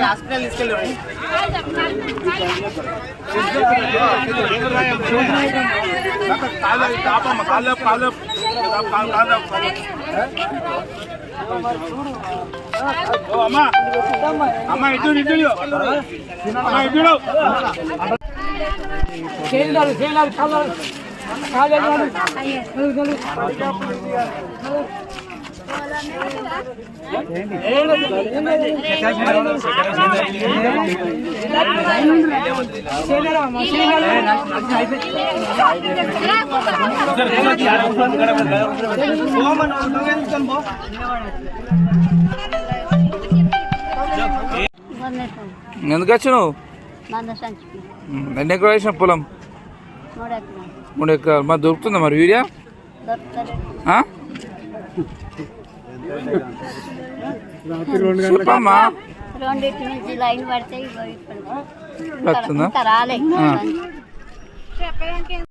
Hospital తీసుకెళ్ళి అమ్మా అమ్మా ఇటు అమ్మా ఇటు ఎందుకు వచ్చినావు? ఎన్ని ఎకరాలు వేసిన పొలం? 3 ఎకరాలు. మరి దొరుకుతుందా మరి యూరియా? చెప్పమ్మా. 2 నుంచి లైన్ పడితే వస్తుందా?